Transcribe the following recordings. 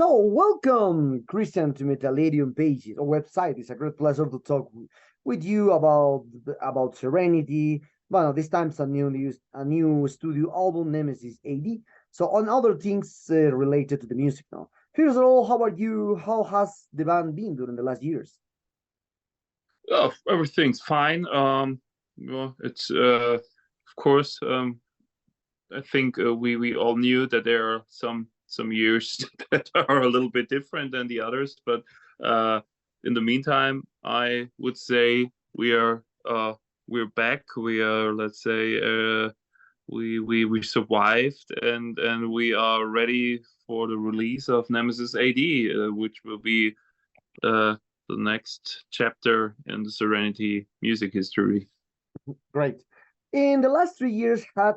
So, welcome, Christian, to Metallarium Pages, or website. It's a great pleasure to talk with you about Serenity. Well, this time it's a new studio album, Nemesis AD. So, on other things related to the music now. First of all, how about you? How has the band been during the last years? Oh, everything's fine. It's of course. I think we all knew that there are some years that are a little bit different than the others, but uh, in the meantime, I would say we're back. We are, let's say, we survived, and we are ready for the release of Nemesis AD, which will be uh, the next chapter in the Serenity music history. Great. In the last 3 years, had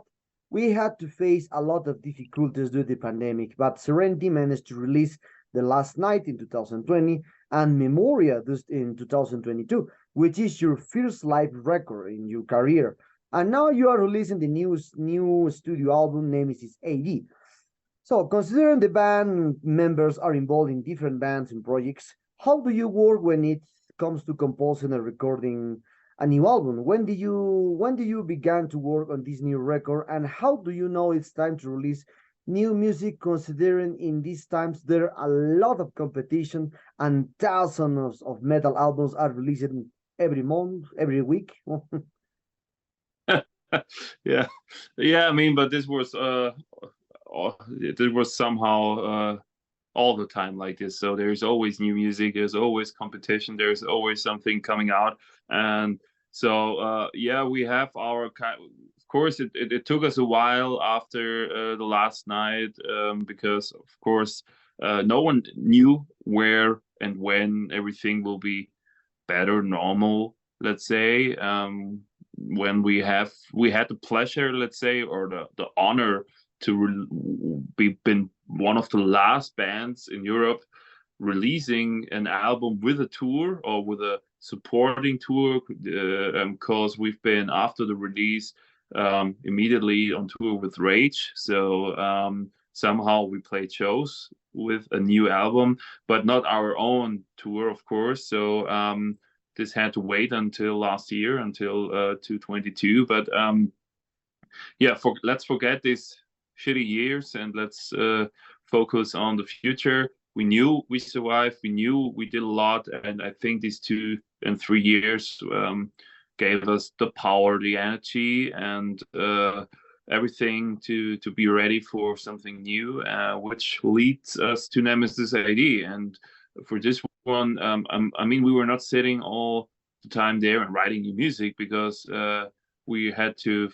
we had to face a lot of difficulties due to the pandemic, but Serenity managed to release The Last Night in 2020 and Memoria just in 2022, which is your first live record in your career. And now you are releasing the new studio album, Nemesis AD. So, considering the band members are involved in different bands and projects, how do you work when it comes to composing and recording a new album? When do you begin to work on this new record, and how do you know it's time to release new music? Considering in these times there are a lot of competition and thousands of metal albums are released every month, every week. Yeah, yeah. I mean, but this was somehow all the time like this. So there's always new music. There's always competition. There's always something coming out, and so yeah, we have our kind. Of course, it took us a while after the last night because of course no one knew where and when everything will be better, normal. Let's say when we had the pleasure, let's say, or the honor to be been one of the last bands in Europe releasing an album with a tour or with a supporting tour, because we've been after the release immediately on tour with Rage. So somehow we played shows with a new album, but not our own tour, of course. So this had to wait until last year, until 2022. But yeah, let's forget these shitty years and let's focus on the future. We knew we survived. We knew we did a lot, and I think these 2 and 3 years gave us the power, the energy, and everything to be ready for something new, which leads us to Nemesis AD. And for this one, I mean, we were not sitting all the time there and writing new music because we had to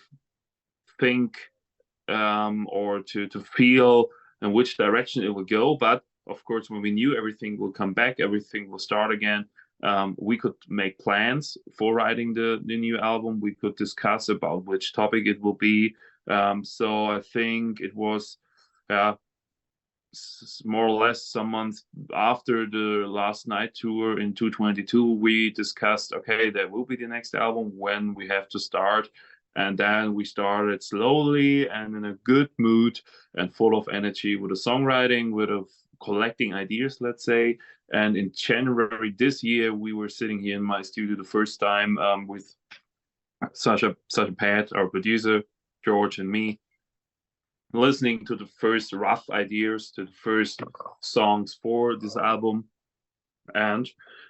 think or to feel in which direction it would go. But of course, when we knew everything will come back, everything will start again, we could make plans for writing the new album. We could discuss about which topic it will be. So I think it was more or less some months after the last night tour in 2022, we discussed, okay, that will be the next album, when we have to start. And then we started slowly and in a good mood and full of energy with the songwriting, with collecting ideas, let's say. And in January this year, we were sitting here in my studio the first time with Sasha Pat, our producer, George, and me, listening to the first rough ideas, to the first songs for this album. And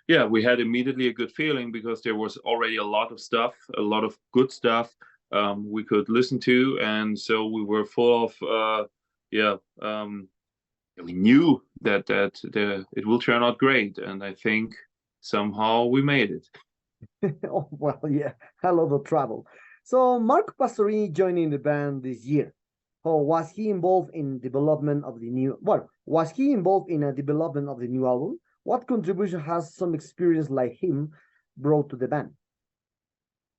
yeah, we had immediately a good feeling because there was already a lot of stuff, a lot of good stuff we could listen to. And so we were full of, we knew that it will turn out great. And I think somehow we made it. Oh, well, yeah, a lot of trouble. So, Mark Pastorini joining the band this year. Oh, was he involved in development of the new? Well, was he involved in a development of the new album? What contribution has some experience like him brought to the band?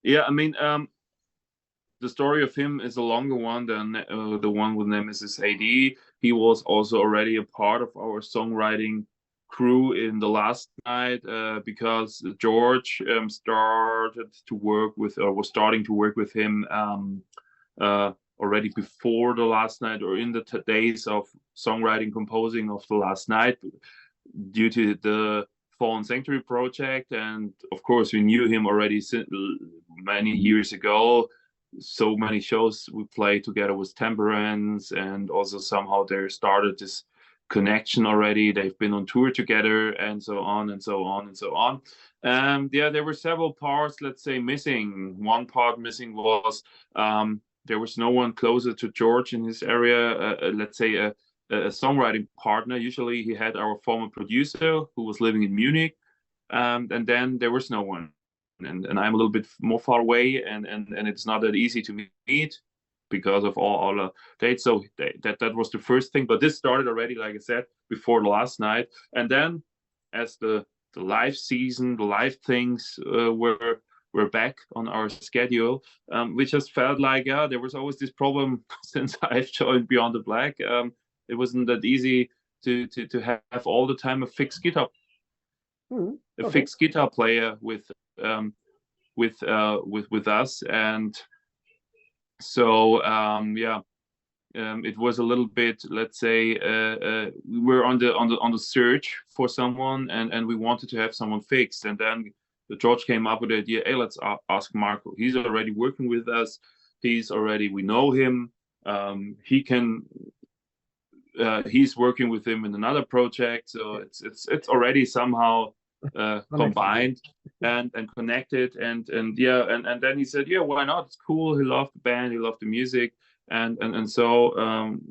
Yeah, I mean, the story of him is a longer one than the one with Nemesis AD. He was also already a part of our songwriting crew in the last night because George started to work with, or was starting to work with him already before the last night or in the days of songwriting, composing of the last night, due to the Fallen Sanctuary project. And of course, we knew him already many years ago. So many shows we played together with Temperance, and also somehow there started this connection already. They've been on tour together, and so on and so on and so on. Yeah, there were several parts, let's say, missing. One part missing was there was no one closer to George in his area, let's say a songwriting partner. Usually he had our former producer who was living in Munich, and then there was no one. And I'm a little bit more far away, and it's not that easy to meet because of all the dates. So that was the first thing. But this started already, like I said, before the last night. And then as the live season, the live things were back on our schedule, we just felt like, yeah, there was always this problem since I've joined Beyond the Black. It wasn't that easy to have all the time a fixed guitar, fixed guitar player with us. And so yeah, it was a little bit, let's say, we were on the search for someone, and we wanted to have someone fixed. And then George came up with the idea, hey, let's ask Marco. He's already working with us. We know him. He can. He's working with him in another project, so it's already somehow combined and connected. And then he said, yeah, why not? It's cool. He loved the band. He loved the music. And so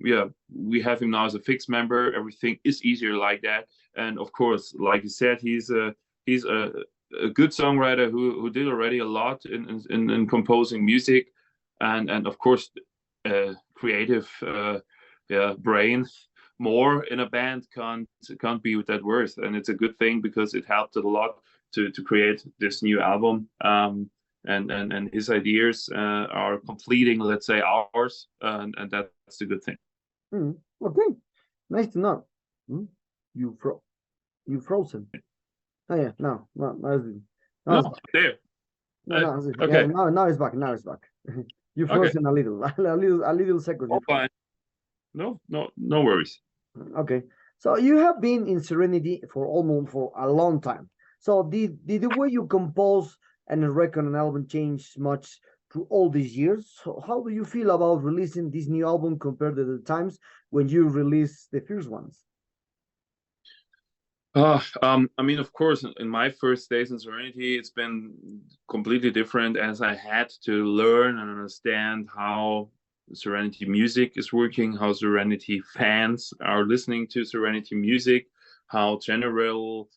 yeah, we have him now as a fixed member. Everything is easier like that. And of course, like you said, he's a good songwriter who did already a lot in composing music, and of course, creative brain. More in a band can't be that worse, and it's a good thing because it helped a lot to create this new album. And his ideas are completing, let's say, ours, and that's a good thing. Okay, nice to know. You frozen. Oh yeah, no, There. Okay. Yeah, now it's back. Now it's back. You frozen a little second. Oh, fine. No worries. Okay, so you have been in Serenity for a long time. So did the way you compose and record an album change much through all these years? So how do you feel about releasing this new album compared to the times when you released the first ones? I mean, of course, in my first days in Serenity, it's been completely different, as I had to learn and understand how Serenity music is working, how Serenity fans are listening to Serenity music, how in general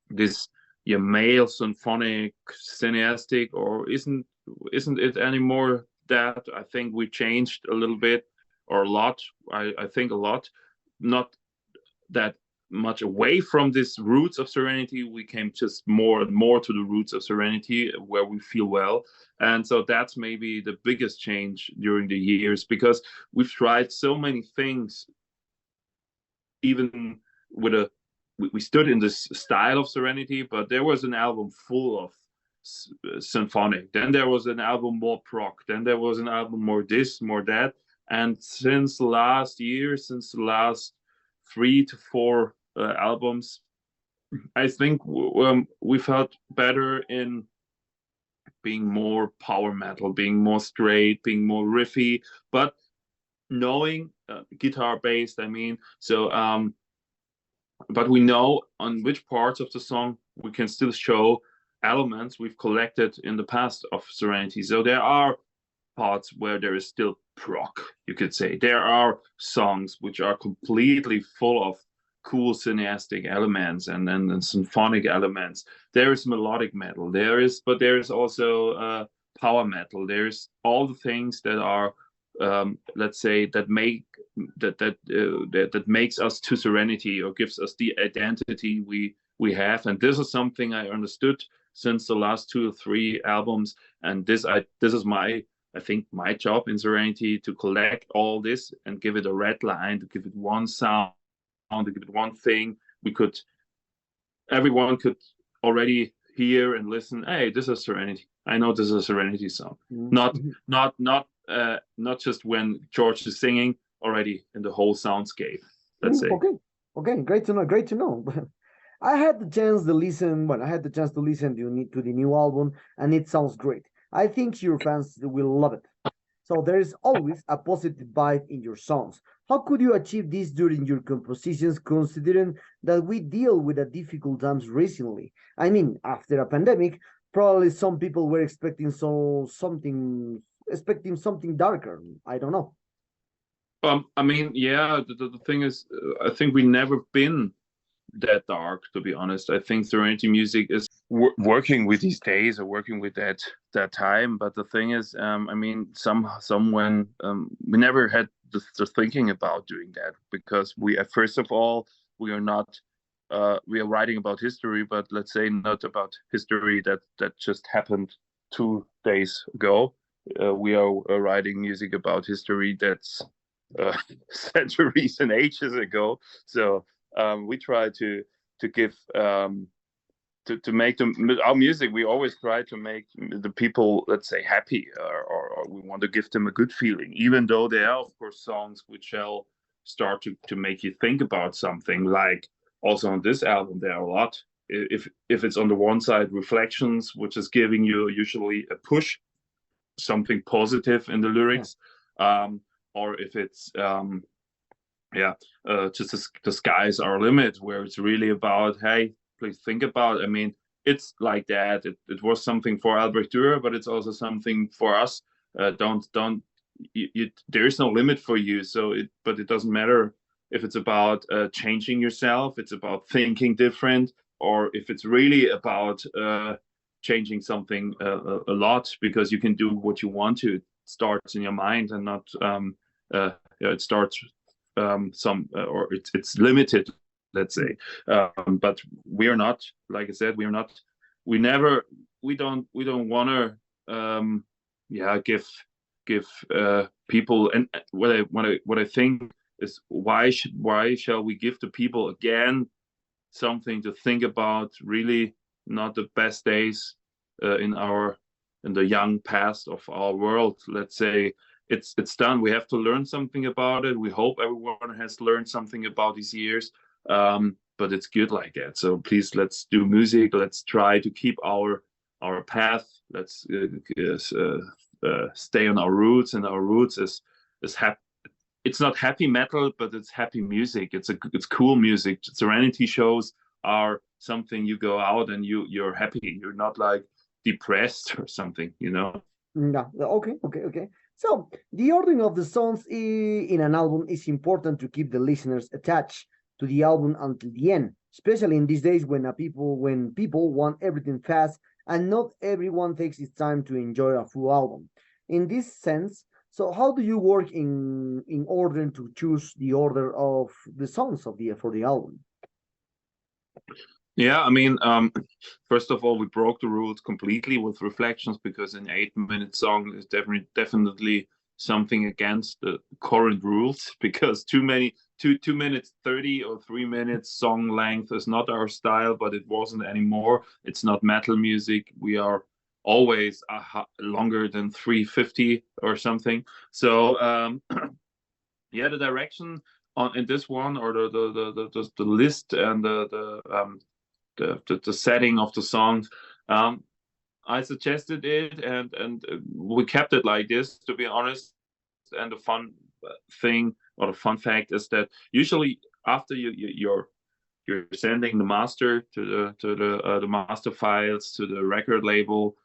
this male symphonic cineastic, or isn't it anymore that? I think we changed a little bit, or a lot. I think a lot, not that much away from this roots of Serenity. We came just more and more to the roots of Serenity, where we feel well. And so that's maybe the biggest change during the years, because we've tried so many things. Even we stood in this style of Serenity, but there was an album full of symphonic. Then there was an album more prog. Then there was an album more this, more that. And since the last 3 to 4 albums, I think we felt better in being more power metal, being more straight, being more riffy, but knowing guitar based, I mean. So but we know on which parts of the song we can still show elements we've collected in the past of Serenity. So there are parts where there is still prog, you could say. There are songs which are completely full of cool cineastic elements and symphonic elements. There is melodic metal. There is also power metal. There's all the things that are let's say that makes us to Serenity, or gives us the identity we have. And this is something I understood since the last 2 or 3 albums. And this is I think my job in Serenity, to collect all this and give it a red line, to give it one sound, to give it one thing. Everyone could already hear and listen. Hey, this is Serenity. I know this is a Serenity song. Not just when George is singing, already in the whole soundscape. Let's say. Okay, great to know. Great to know. I had the chance to listen. Well, I had the chance to listen to the new album, and it sounds great. I think your fans will love it. So there is always a positive vibe in your songs. How could you achieve this during your compositions, considering that we deal with a difficult times recently? I mean, after a pandemic, probably some people were expecting something darker. I don't know. I mean, yeah, the thing is, I think we never been that dark, to be honest. I think Serenity music is working with these days or working with that time. But the thing is, I mean, someone we never had the thinking about doing that, because we first of all, we are not we are writing about history, but let's say not about history that just happened 2 days ago. We are writing music about history that's centuries and ages ago. So we try to give to make our music. We always try to make the people, let's say, happy, or we want to give them a good feeling, even though there are of course songs which shall start to make you think about something. Like also on this album there are a lot. If it's on the one side reflections, which is giving you usually a push, something positive in the lyrics, or if it's just the sky's our limit, where it's really about, hey, please think about. I mean, it's like that. It was something for Albrecht Dürer, but it's also something for us. Don't there is no limit for you. But it doesn't matter if it's about changing yourself. It's about thinking different, or if it's really about changing something a lot, because you can do what you want to. It starts in your mind, and not it starts or it's limited, let's say. But we are not, like I said, we don't want to give people. And what I think is, why shall we give the people again something to think about? Really not the best days in the young past of our world, let's say. It's done. We have to learn something about it. We hope everyone has learned something about these years, but it's good like that. So please, let's do music. Let's try to keep our path. Let's stay on our roots, and our roots is happy. It's not happy metal, but it's happy music. It's cool music. Serenity shows are something you go out and you're happy. You're not like depressed or something, you know. Yeah. Okay. So the ordering of the songs in an album is important to keep the listeners attached to the album until the end, especially in these days when people want everything fast, and not everyone takes its time to enjoy a full album. In this sense, so how do you work in order to choose the order of the songs for the album? Yeah, I mean, first of all, we broke the rules completely with Reflections, because an 8-minute song is definitely something against the current rules, because 2 minutes 30 or 3 minutes song length is not our style, but it wasn't anymore. It's not metal music. We are always longer than 3:50 or something. So yeah, the direction in this one, or the list and the setting of the songs, I suggested it, and we kept it like this, to be honest. And the fun thing, or the fun fact, is that usually after you're sending the master to the master files to the record label,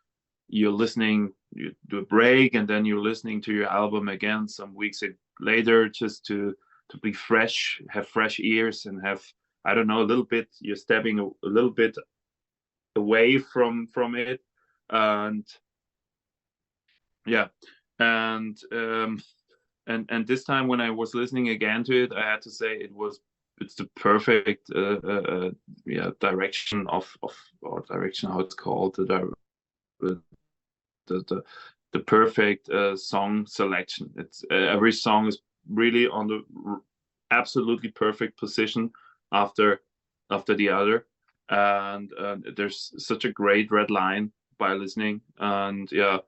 you're listening, you do a break, and then you're listening to your album again some weeks later, just to be fresh, have fresh ears, and have, I don't know, a little bit, you're stepping a little bit away from it. And yeah, and this time when I was listening again to it, I had to say it's the perfect direction or direction, how it's called, the perfect song selection. It's every song is really on the absolutely perfect position after the other. and there's such a great red line by listening. And yeah,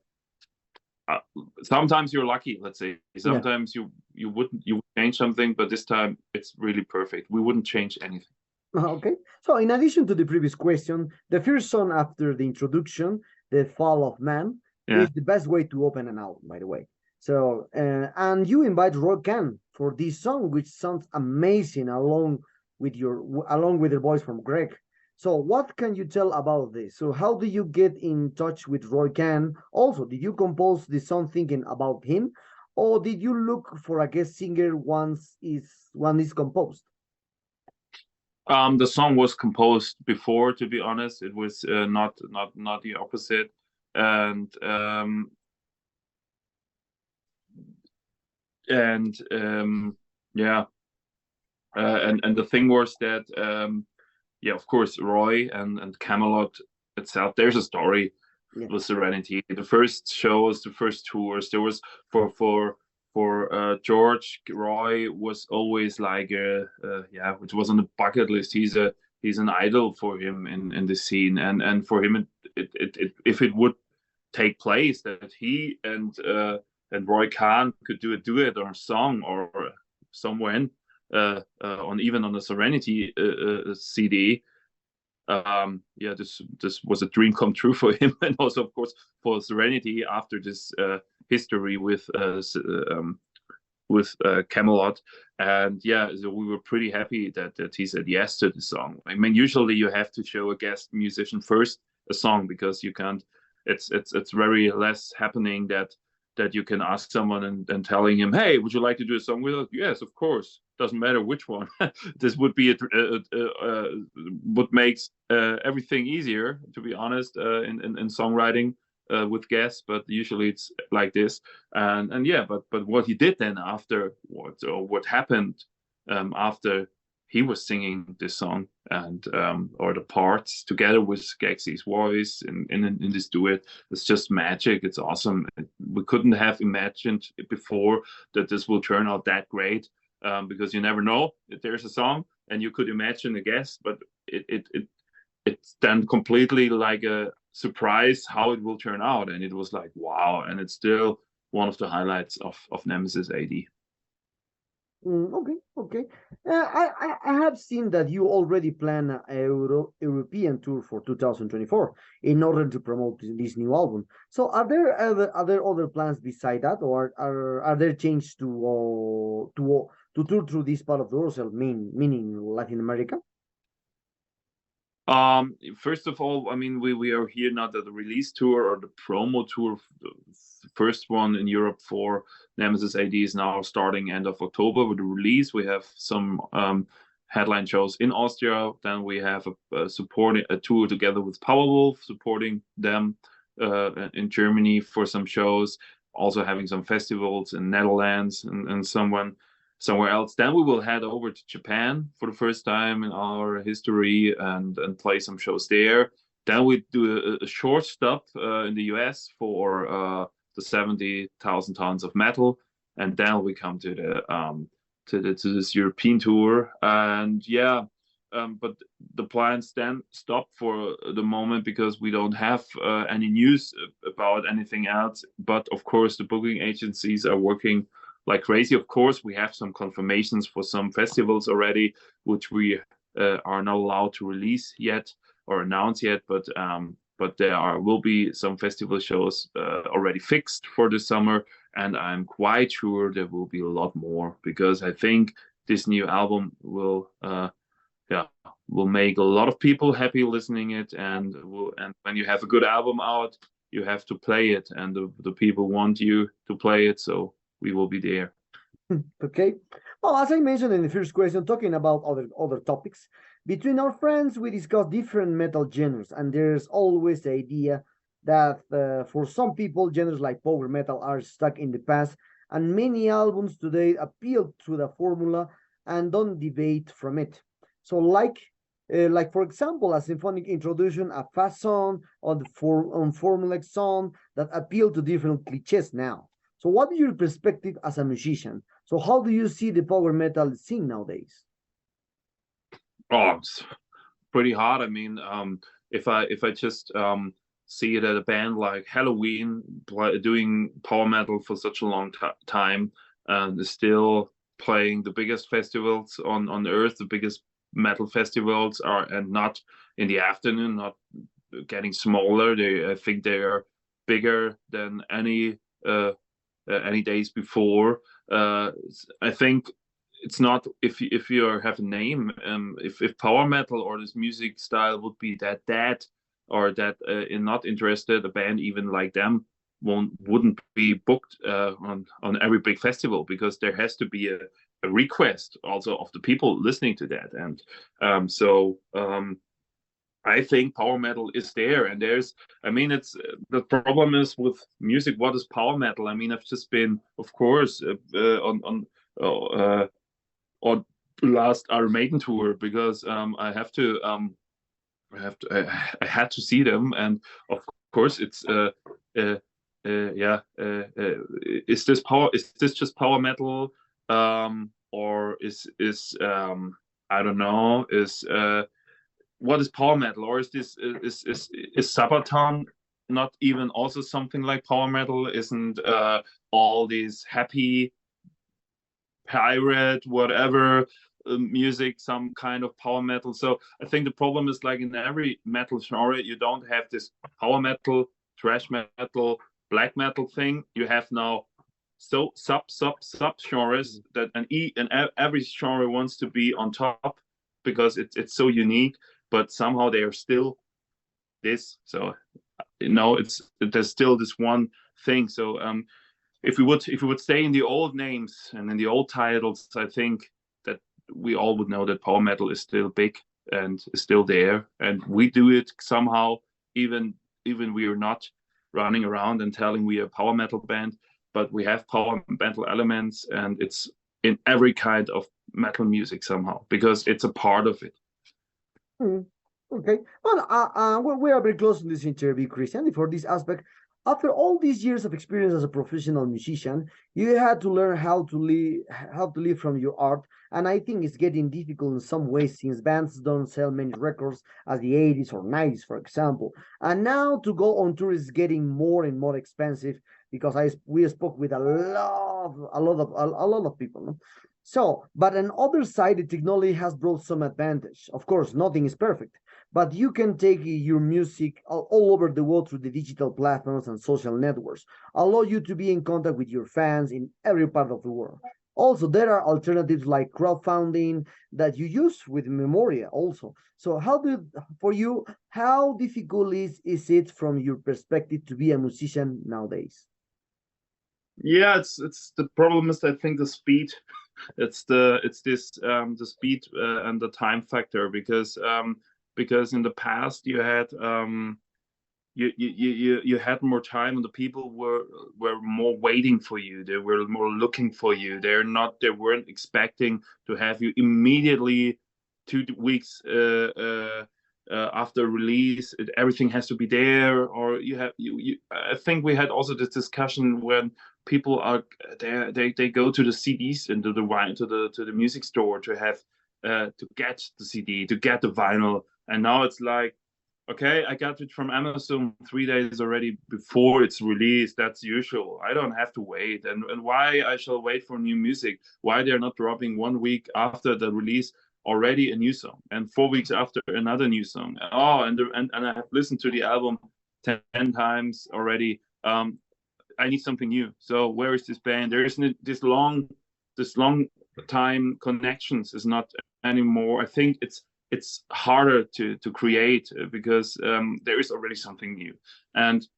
sometimes you're lucky. Let's say Yeah. sometimes you would change something, but this time it's really perfect. We wouldn't change anything. Okay. So in addition to the previous question, the first song after the introduction, The Fall of Man, Yeah. is the best way to open an album, by the way. So, and you invite Roy Khan for this song, which sounds amazing along with the voice from Greg. So, what can you tell about this? So, how do you get in touch with Roy Khan? Also, did you compose the song thinking about him, or did you look for a guest singer once one is composed? The song was composed before, to be honest. It was not the opposite, and yeah, and the thing was that yeah, of course, Roy and Camelot itself. There's a story Yeah. with Serenity. The first shows, the first tours, there was for George. Roy was always like yeah, which was on the bucket list. He's an idol for him in the scene, and for him it if it would take place that he and Roy Khan could do a duet or a song or somewhere on even on the Serenity CD. Yeah, this was a dream come true for him, and also of course for Serenity after this history with Camelot. And yeah, so we were pretty happy that he said yes to the song. I mean, usually you have to show a guest musician first a song because you can't. It's very less happening that you can ask someone and telling him, hey, would you like to do a song with us? Yes, of course. Doesn't matter which one. This would be what makes everything easier, to be honest, in songwriting with guests. But usually it's like this. And yeah, but what he did then after what happened after he was singing this song and or the parts together with Gexy's voice in this duet. It's just magic. It's awesome. We couldn't have imagined before that this will turn out that great because you never know if there's a song and you could imagine a guest, but it's then completely like a surprise how it will turn out, and it was like wow, and it's still one of the highlights of Nemesis AD. Okay, okay. I have seen that you already plan a European tour for 2024 in order to promote this new album. So, are there other plans beside that, or are there changes to tour through this part of the world, meaning Latin America? First of all, I mean, we are here now that the release tour or the promo tour, the first one in Europe for Nemesis AD is now starting end of October with the release. We have some headline shows in Austria. Then we have a tour together with Powerwolf, supporting them in Germany for some shows. Also having some festivals in Netherlands and somewhere else. Then we will head over to Japan for the first time in our history and play some shows there. Then we do a short stop in the US for the 70,000 tons of metal, and then we come to this European tour. And yeah, but the plans then stop for the moment because we don't have any news about anything else. But of course, the booking agencies are working like crazy. Of course, we have some confirmations for some festivals already, which we are not allowed to release yet or announce yet. But there will be some festival shows already fixed for the summer, and I'm quite sure there will be a lot more because I think this new album will make a lot of people happy listening it, and when you have a good album out, you have to play it, and the people want you to play it, so we will be there. Okay. Well, as I mentioned in the first question, talking about other topics, between our friends, we discuss different metal genres, and there's always the idea that for some people, genres like power metal are stuck in the past, and many albums today appeal to the formula and don't deviate from it. So, like for example, a symphonic introduction, a fast song, on formulaic song that appeal to different cliches now. So, what is your perspective as a musician? So, how do you see the power metal scene nowadays? Oh, pretty hard. I mean, if I just see it at a band like Halloween doing power metal for such a long time, and still playing the biggest festivals on earth, the biggest metal festivals are, and not in the afternoon, not getting smaller. I think they are bigger than any days before. I think it's not, if you have a name, if power metal or this music style would be that dead, or that not interested, a band even like them wouldn't be booked on every big festival, because there has to be a request also of the people listening to that. And I think power metal is there, and I mean, it's the problem is with music. What is power metal? I mean, I've just been, of course, on last Iron Maiden tour, because I had to see them, and of course, it's yeah. Is this just power metal, or is I don't know, what is power metal, or is this is Sabaton not even also something like power metal? Isn't all these happy pirate whatever music some kind of power metal? So I think the problem is, like in every metal genre, you don't have this power metal, thrash metal, black metal thing. You have now so sub genres that every genre wants to be on top, because it's so unique, but somehow they are still this. So there's still this one thing. So if we would stay in the old names and in the old titles, I think that we all would know that power metal is still big and is still there, and we do it somehow, even we are not running around and telling we are a power metal band, but we have power metal elements, and it's in every kind of metal music somehow, because it's a part of it. Okay. Well, we are very close to this interview, Christian. And for this aspect, after all these years of experience as a professional musician, you had to learn how to live from your art. And I think it's getting difficult in some ways, since bands don't sell many records as the 80s or 90s, for example. And now to go on tour is getting more and more expensive, because we spoke with a lot of people. No? So, but on the other side, the technology has brought some advantage. Of course, nothing is perfect, but you can take your music all over the world through the digital platforms and social networks, allow you to be in contact with your fans in every part of the world. Also, there are alternatives like crowdfunding that you use with Memoria also. So for you, how difficult is it from your perspective to be a musician nowadays? Yeah, it's the problem is, I think, the speed. It's the speed and the time factor, because in the past you had you had more time, and the people were more waiting for you. They were more looking for you. They weren't expecting to have you immediately 2 weeks after release. Everything has to be there, or I think we had also this discussion when people are they go to the CDs and to the music store to have to get the CD, to get the vinyl. And now it's like, okay, I got it from Amazon 3 days already before it's released. That's usual. I don't have to wait. And why I shall wait for new music? Why they're not dropping 1 week after the release already a new song, and 4 weeks after another new song? Oh, and I have listened to the album 10 times already. I need something new. So where is this band? There isn't this long time connections is not anymore. I think it's harder to create, because there is already something new. And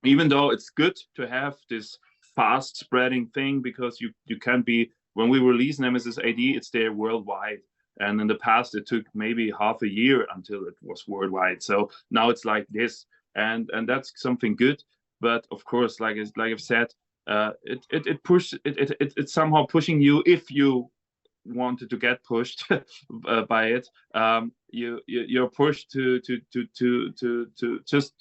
even though it's good to have this fast spreading thing, because you can be, when we release Nemesis AD, it's there worldwide. And in the past, it took maybe half a year until it was worldwide. So now it's like this, and that's something good. But of course, like I've said, it's somehow pushing you, if you wanted to get pushed by it. You're pushed to just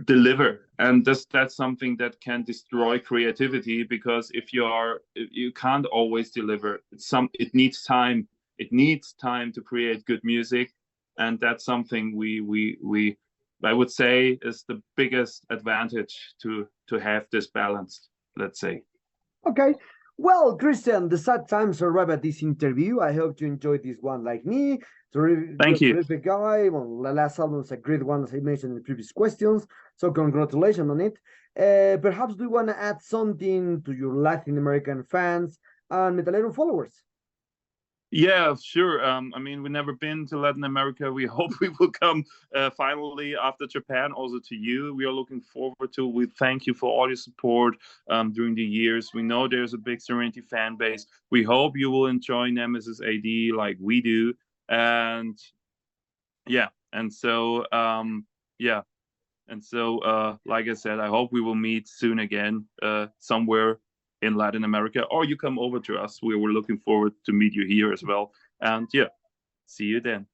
deliver, and that's something that can destroy creativity, because if you can't always deliver. It needs time. It needs time to create good music, and that's something we I would say is the biggest advantage to have this balanced, let's say. Okay. Well, Christian, the sad times are right at this interview. I hope you enjoyed this one like me. You're Thank a you. terrific guy. Well, the last album is a great one, as I mentioned in the previous questions. So congratulations on it. Perhaps do you want to add something to your Latin American fans and Metalero followers? Yeah, sure. I mean, we've never been to Latin America. We hope we will come finally after Japan, also to you. We are looking forward to. We thank you for all your support during the years. We know there's a big Serenity fan base. We hope you will enjoy Nemesis AD like we do. And yeah, and so yeah, and so like I said, I hope we will meet soon again somewhere in Latin America, or you come over to us. We were looking forward to meet you here as well. And yeah, see you then.